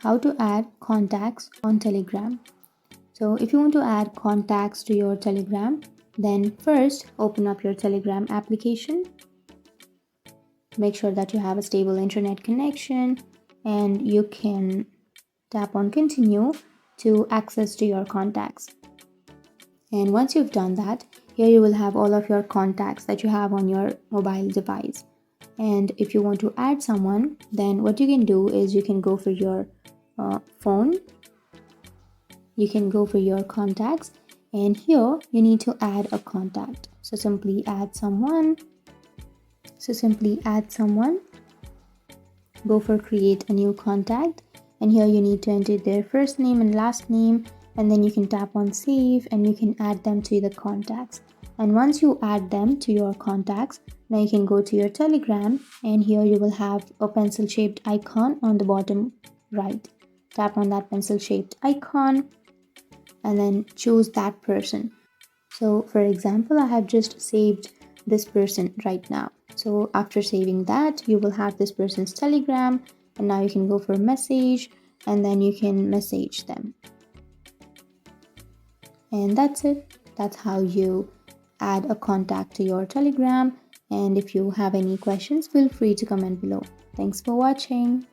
how to add contacts on Telegram. So if you want to add contacts to your Telegram, then first open up your Telegram application. Make sure that you have a stable internet connection, and you can tap on continue to access to your contacts. And once you've done that, here you will have all of your contacts that you have on your mobile device. And if you want to add someone, then what you can do is you can go for your phone, you can go for your contacts, and here you need to add a contact. So simply add someone, go for create a new contact, and here you need to enter their first name and last name, and then you can tap on save and you can add them to the contacts. And once you add them to your contacts, now you can go to your Telegram, and here you will have a pencil shaped icon on the bottom right. Tap on that pencil shaped icon and then choose that person. So for example, I have just saved this person right now. So after saving that, you will have this person's Telegram, and now you can go for message and then you can message them. And that's it. That's how you add a contact to your Telegram. And if you have any questions, feel free to comment below. Thanks for watching.